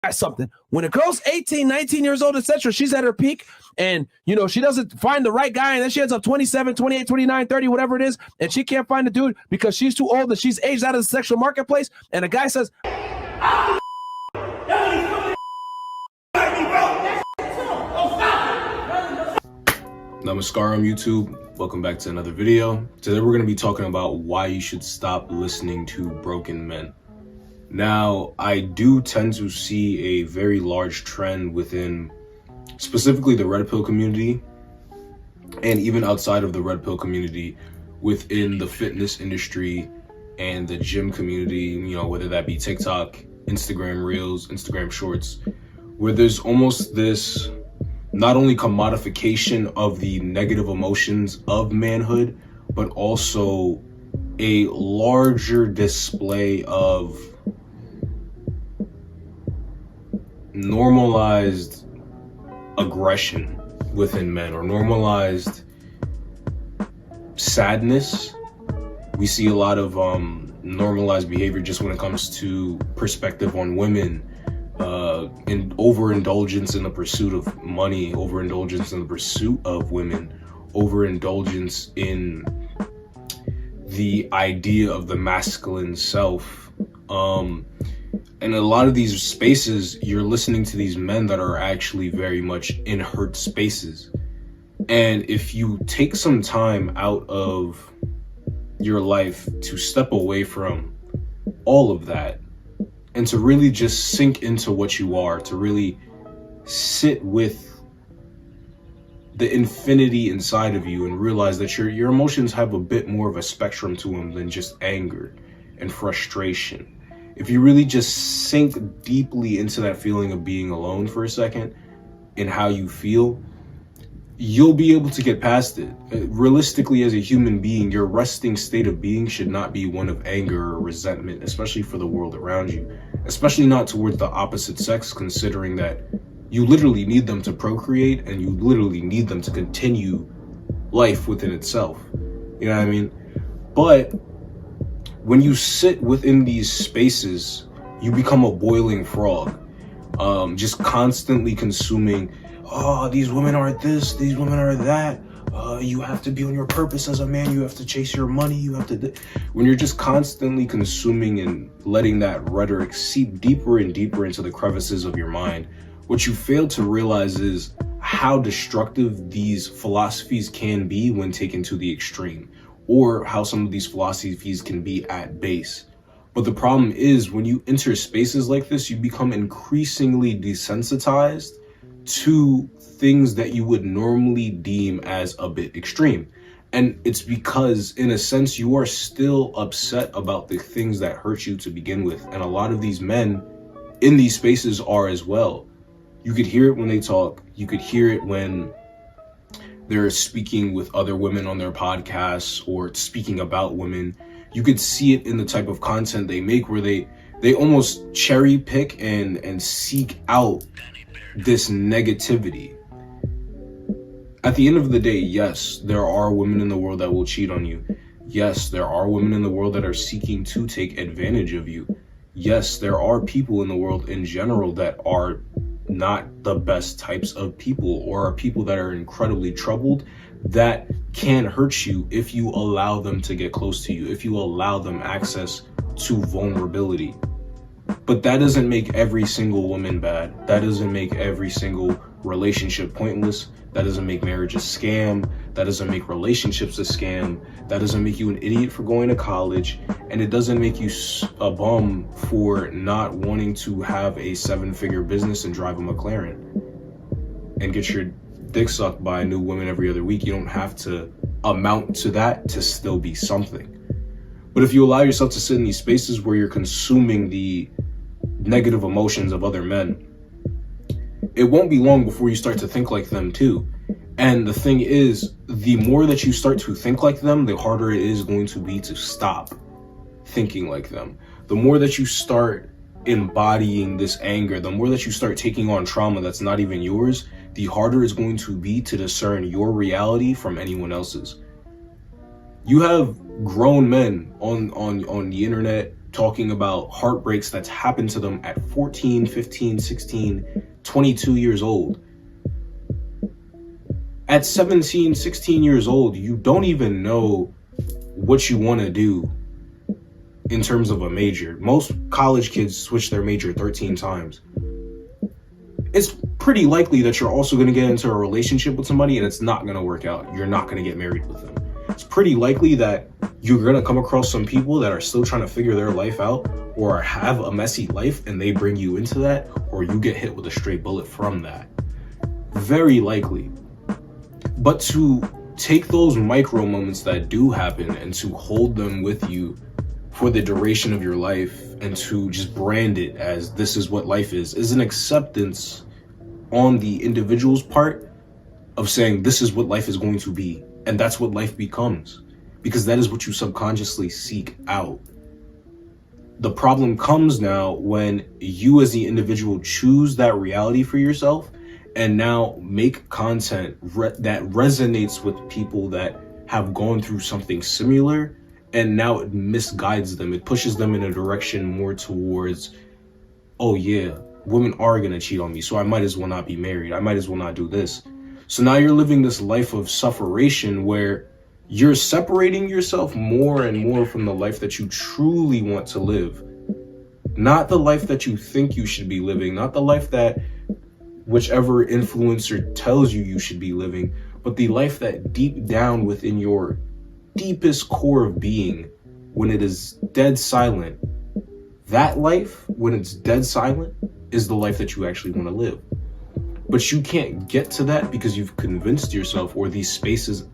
something. When a girl's 18, 19 years old, etc., she's at her peak, and she doesn't find the right guy, and then she ends up 27, 28, 29, 30, whatever it is, and she can't find a dude because she's too old and she's aged out of the sexual marketplace, and a guy says, Namaskar on YouTube. Welcome back to another video. Today we're going to be talking about why you should stop listening to broken men. Now, I do tend to see a very large trend within specifically the red pill community, and even outside of the red pill community, within the fitness industry and the gym community, whether that be TikTok, Instagram Reels, Instagram Shorts, where there's almost this not only commodification of the negative emotions of manhood, but also a larger display of normalized aggression within men, or normalized sadness. We see a lot of normalized behavior just when it comes to perspective on women, in overindulgence in the pursuit of money, overindulgence in the pursuit of women, overindulgence in the idea of the masculine self. And a lot of these spaces, you're listening to these men that are actually very much in hurt spaces. And if you take some time out of your life to step away from all of that, and to really just sink into what you are, to really sit with the infinity inside of you and realize that your emotions have a bit more of a spectrum to them than just anger and frustration. If you really just sink deeply into that feeling of being alone for a second and how you feel, you'll be able to get past it. Realistically, as a human being, your resting state of being should not be one of anger or resentment, especially for the world around you, especially not towards the opposite sex, considering that you literally need them to procreate and you literally need them to continue life within itself. You know what I mean? But when you sit within these spaces, you become a boiling frog, just constantly consuming, oh, these women are this, these women are that. You have to be on your purpose as a man. You have to chase your money. You have to. When you're just constantly consuming and letting that rhetoric seep deeper and deeper into the crevices of your mind, what you fail to realize is how destructive these philosophies can be when taken to the extreme, or how some of these philosophies can be at base. But the problem is, when you enter spaces like this, you become increasingly desensitized to things that you would normally deem as a bit extreme. And it's because, in a sense, you are still upset about the things that hurt you to begin with. And a lot of these men in these spaces are as well. You could hear it when they talk. You could hear it when they're speaking with other women on their podcasts or speaking about women. You could see it in the type of content they make, where they almost cherry pick and seek out this negativity. At the end of the day, yes, there are women in the world that will cheat on you. Yes, there are women in the world that are seeking to take advantage of you. Yes, there are people in the world in general that are not the best types of people, or are people that are incredibly troubled, that can hurt you if you allow them to get close to you, if you allow them access to vulnerability. But that doesn't make every single woman bad. That doesn't make every single relationship pointless. That doesn't make marriage a scam. That doesn't make relationships a scam. That doesn't make you an idiot for going to college. And it doesn't make you a bum for not wanting to have a 7-figure business and drive a McLaren and get your dick sucked by a new woman every other week. You don't have to amount to that to still be something. But if you allow yourself to sit in these spaces where you're consuming the negative emotions of other men, it won't be long before you start to think like them too. And the thing is, the more that you start to think like them, the harder it is going to be to stop thinking like them. The more that you start embodying this anger, the more that you start taking on trauma that's not even yours, the harder it's going to be to discern your reality from anyone else's. You have grown men on the internet talking about heartbreaks that's happened to them at 14, 15, 16, 22 years old. At 17, 16 years old, you don't even know what you want to do in terms of a major. Most college kids switch their major 13 times. It's pretty likely that you're also going to get into a relationship with somebody and it's not going to work out. You're not going to get married with them. It's pretty likely that you're going to come across some people that are still trying to figure their life out or have a messy life and they bring you into that, or you get hit with a stray bullet from that. Very likely. But to take those micro moments that do happen and to hold them with you for the duration of your life and to just brand it as this is what life is an acceptance on the individual's part of saying this is what life is going to be, and that's what life becomes, because that is what you subconsciously seek out. The problem comes now when you as the individual choose that reality for yourself and now make content that resonates with people that have gone through something similar, and now it misguides them. It pushes them in a direction more towards, oh yeah, women are gonna cheat on me, so I might as well not be married. I might as well not do this. So now you're living this life of sufferation where you're separating yourself more and more from the life that you truly want to live. Not the life that you think you should be living, not the life that whichever influencer tells you should be living, but the life that deep down within your deepest core of being, when it is dead silent, that life, when it's dead silent, is the life that you actually want to live. But you can't get to that because you've convinced yourself, or these spaces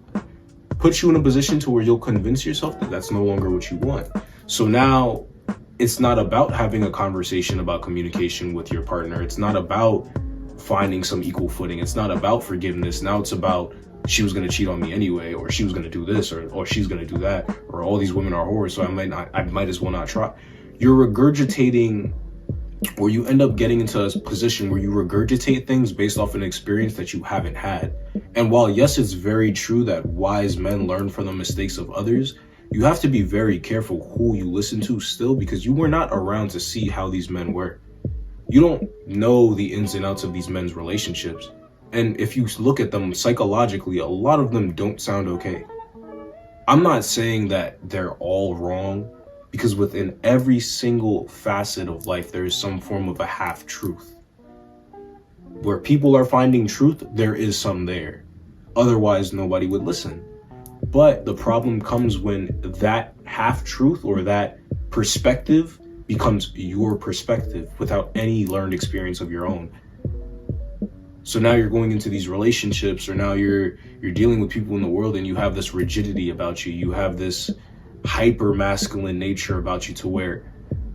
put you in a position to where you'll convince yourself that that's no longer what you want. So now it's not about having a conversation about communication with your partner. It's not about finding some equal footing. It's not about forgiveness. Now it's about, she was going to cheat on me anyway, or she was going to do this, or she's going to do that, or all these women are whores, so I might as well not try. You're regurgitating, or you end up getting into a position where you regurgitate things based off an experience that you haven't had. And while yes, it's very true that wise men learn from the mistakes of others, you have to be very careful who you listen to still, because you were not around to see how these men were. You don't know the ins and outs of these men's relationships. And if you look at them psychologically, a lot of them don't sound okay. I'm not saying that they're all wrong, because within every single facet of life, there is some form of a half-truth. Where people are finding truth, there is some there. Otherwise, nobody would listen. But the problem comes when that half-truth or that perspective becomes your perspective without any learned experience of your own. So now you're going into these relationships, or now you're dealing with people in the world, and you have this rigidity about you. You have this hyper masculine nature about you, to where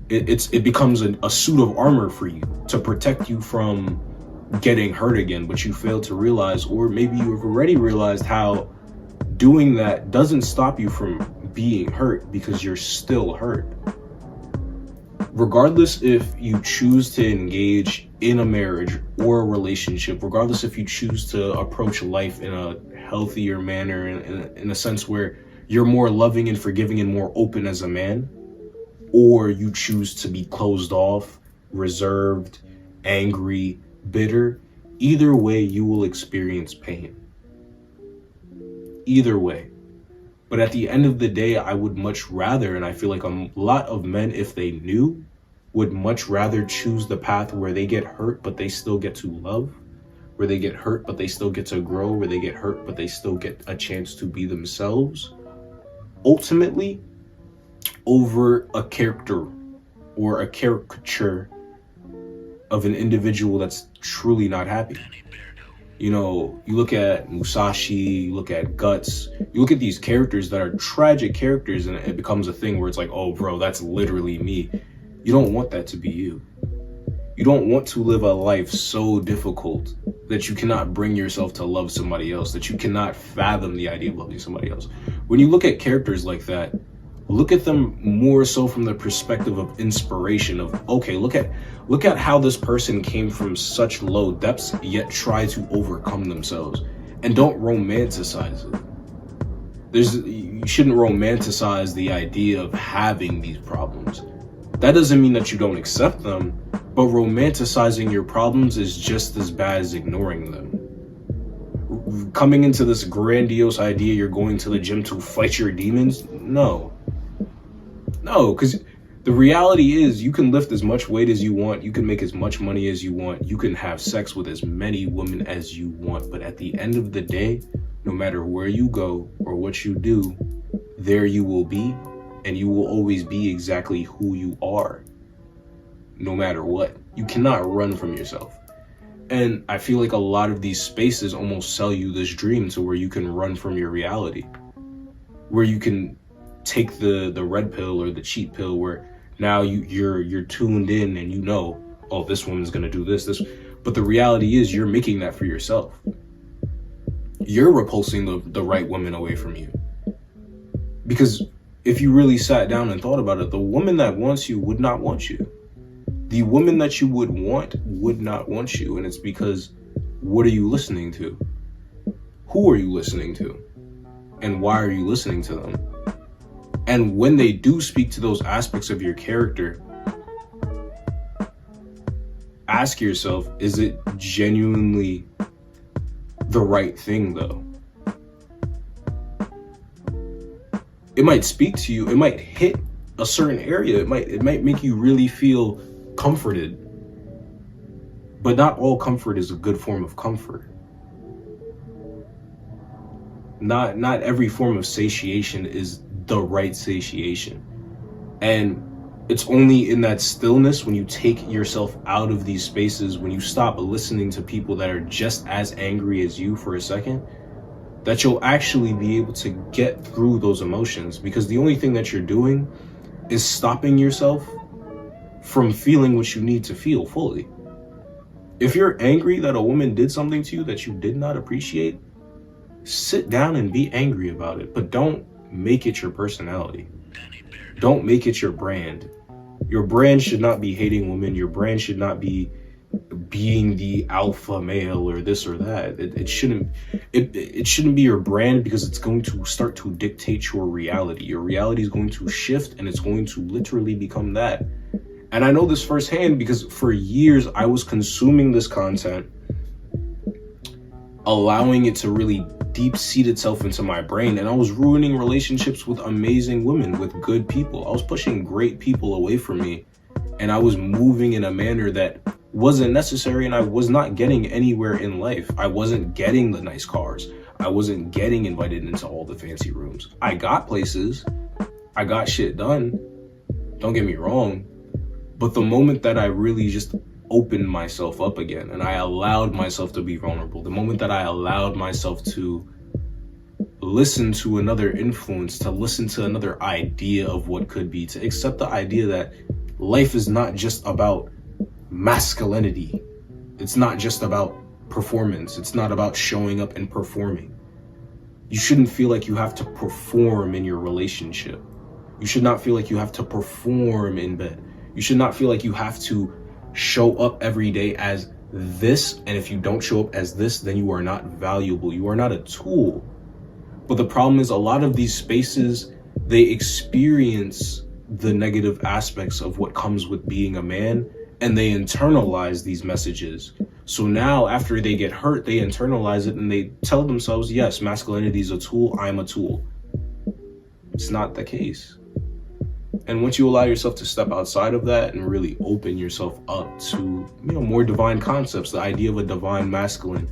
it becomes a suit of armor for you to protect you from getting hurt again. But you fail to realize, or maybe you've already realized, how doing that doesn't stop you from being hurt, because you're still hurt. Regardless if you choose to engage in a marriage or a relationship, regardless if you choose to approach life in a healthier manner, in a sense where you're more loving and forgiving and more open as a man, or you choose to be closed off, reserved, angry, bitter, either way you will experience pain. Either way. But at the end of the day, I would much rather, and I feel like a lot of men, if they knew, would much rather choose the path where they get hurt, but they still get to love, where they get hurt, but they still get to grow, where they get hurt, but they still get a chance to be themselves, ultimately, over a character or a caricature of an individual that's truly not happy. You know, you look at Musashi, you look at Guts, you look at these characters that are tragic characters, and it becomes a thing where it's like, oh bro, that's literally me. You don't want that to be you. You don't want to live a life so difficult that you cannot bring yourself to love somebody else, that you cannot fathom the idea of loving somebody else. When you look at characters like that, look at them more so from the perspective of inspiration, of, okay, look at how this person came from such low depths, yet try to overcome themselves. And don't romanticize it. You shouldn't romanticize the idea of having these problems. That doesn't mean that you don't accept them, but romanticizing your problems is just as bad as ignoring them. Coming into this grandiose idea you're going to the gym to fight your demons, no, because the reality is you can lift as much weight as you want, you can make as much money as you want, you can have sex with as many women as you want, but at the end of the day, no matter where you go or what you do, there you will be, and you will always be exactly who you are, no matter what. You cannot run from yourself. And I feel like a lot of these spaces almost sell you this dream to where you can run from your reality, where you can take the red pill or the cheat pill, where now you're tuned in and you know, oh, this woman's gonna do this. But the reality is you're making that for yourself. You're repulsing the right woman away from you. Because if you really sat down and thought about it, the woman that wants you would not want you. The woman that you would not want you. And it's because, what are you listening to? Who are you listening to? And why are you listening to them? And when they do speak to those aspects of your character, ask yourself, is it genuinely the right thing though? It might speak to you, it might hit a certain area, it might make you really feel comforted. But not all comfort is a good form of comfort. Not every form of satiation is the right satiation. And it's only in that stillness, when you take yourself out of these spaces, when you stop listening to people that are just as angry as you for a second, that you'll actually be able to get through those emotions. Because the only thing that you're doing is stopping yourself from feeling what you need to feel fully. If you're angry that a woman did something to you that you did not appreciate, sit down and be angry about it, but don't make it your personality. Don't make it your brand. Your brand should not be hating women. Your brand should not be being the alpha male or this or that. It shouldn't be your brand, because it's going to start to dictate your reality. Your reality is going to shift, and it's going to literally become that. And I know this firsthand, because for years I was consuming this content, allowing it to really deep seed itself into my brain, and I was ruining relationships with amazing women, with good people. I was pushing great people away from me, and I was moving in a manner that wasn't necessary, and I was not getting anywhere in life. I wasn't getting the nice cars. I wasn't getting invited into all the fancy rooms. I got places, I got shit done, don't get me wrong, but the moment that I really just opened myself up again, and I allowed myself to be vulnerable, the moment that I allowed myself to listen to another influence, to listen to another idea of what could be, to accept the idea that life is not just about masculinity, it's not just about performance, it's not about showing up and performing. You shouldn't feel like you have to perform in your relationship. You should not feel like you have to perform in bed. You should not feel like you have to show up every day as this, and if you don't show up as this, then you are not valuable. You are not a tool. But the problem is, a lot of these spaces, they experience the negative aspects of what comes with being a man, and they internalize these messages. So now after they get hurt, they internalize it and they tell themselves, yes, masculinity is a tool, I'm a tool. It's not the case. And once you allow yourself to step outside of that and really open yourself up to, more divine concepts, the idea of a divine masculine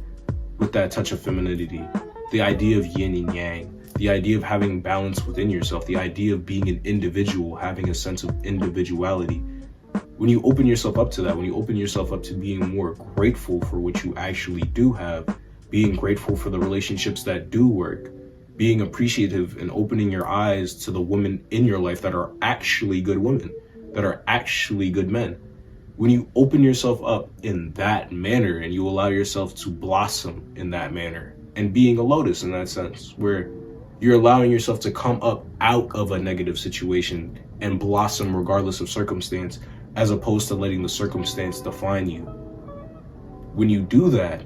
with that touch of femininity, the idea of yin and yang, the idea of having balance within yourself, the idea of being an individual, having a sense of individuality. When you open yourself up to that, when you open yourself up to being more grateful for what you actually do have, being grateful for the relationships that do work, being appreciative and opening your eyes to the women in your life that are actually good women, that are actually good men. When you open yourself up in that manner and you allow yourself to blossom in that manner, and being a lotus in that sense, where you're allowing yourself to come up out of a negative situation and blossom regardless of circumstance, as opposed to letting the circumstance define you. When you do that,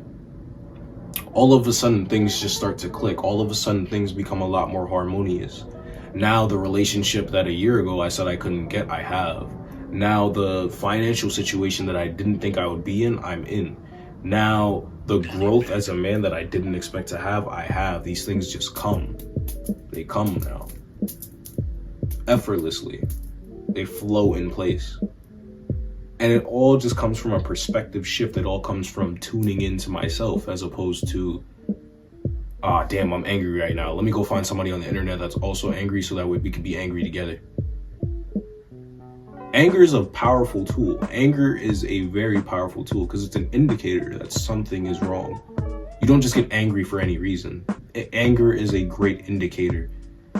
all of a sudden things just start to click. All of a sudden things become a lot more harmonious. Now the relationship that a year ago I said I couldn't get, I have. Now the financial situation that I didn't think I would be in, I'm in. Now the growth as a man that I didn't expect to have, I have. These things just come. They come now. Effortlessly. They flow in place. And it all just comes from a perspective shift. It all comes from tuning into myself as opposed to, damn, I'm angry right now. Let me go find somebody on the internet that's also angry so that way we can be angry together. Anger is a powerful tool. Anger is a very powerful tool because it's an indicator that something is wrong. You don't just get angry for any reason. Anger is a great indicator.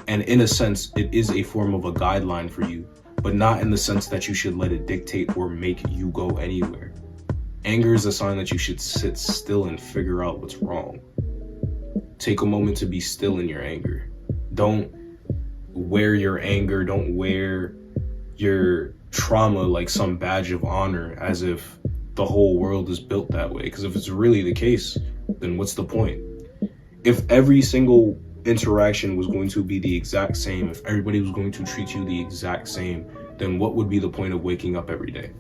And in a sense, it is a form of a guideline for you, but not in the sense that you should let it dictate or make you go anywhere. Anger is a sign that you should sit still and figure out what's wrong. Take a moment to be still in your anger. Don't wear your anger, don't wear your trauma like some badge of honor as if the whole world is built that way. Because if it's really the case, then what's the point? If every single interaction was going to be the exact same, if everybody was going to treat you the exact same, then what would be the point of waking up every day?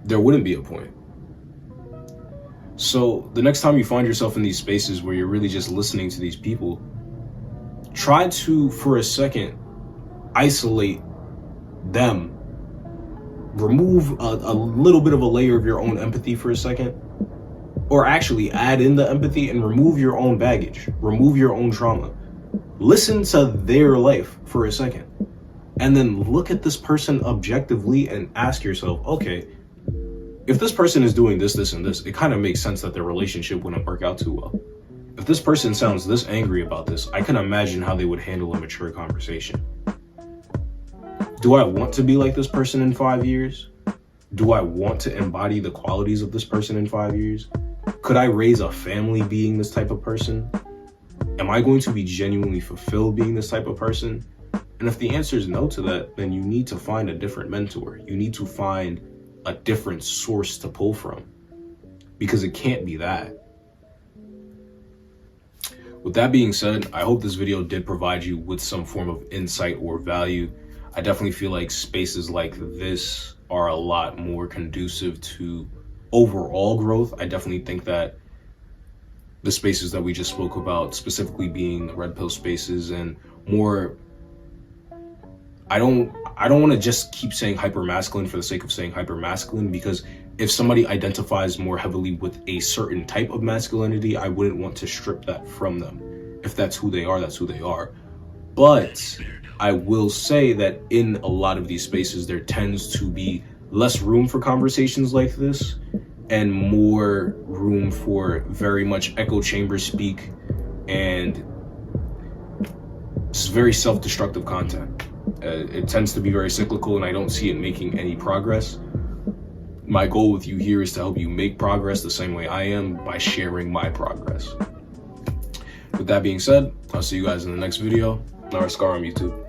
There wouldn't be a point. So the next time you find yourself in these spaces where you're really just listening to these people, try to, for a second, isolate them. Remove a little bit of a layer of your own empathy for a second. Or actually add in the empathy and remove your own baggage. Remove your own trauma. Listen to their life for a second. And then look at this person objectively and ask yourself, okay, if this person is doing this, this, and this, it kind of makes sense that their relationship wouldn't work out too well. If this person sounds this angry about this, I can imagine how they would handle a mature conversation. Do I want to be like this person in 5 years? Do I want to embody the qualities of this person in 5 years? Could I raise a family being this type of person? Am I going to be genuinely fulfilled being this type of person? And if the answer is no to that, then you need to find a different mentor. You need to find a different source to pull from, because it can't be that. With that being said, I hope this video did provide you with some form of insight or value. I definitely feel like spaces like this are a lot more conducive to overall growth. I definitely think that the spaces that we just spoke about, specifically being the red pill spaces and more, I don't want to just keep saying hyper masculine for the sake of saying hyper masculine, because if somebody identifies more heavily with a certain type of masculinity, I wouldn't want to strip that from them. If that's who they are, that's who they are. But I will say that in a lot of these spaces, there tends to be less room for conversations like this and more room for very much echo chamber speak and it's very self-destructive content. It tends to be very cyclical, and I don't see it making any progress. My goal with you here is to help you make progress the same way I am, by sharing my progress. With that being said, I'll see you guys in the next video. Nara Scar on YouTube.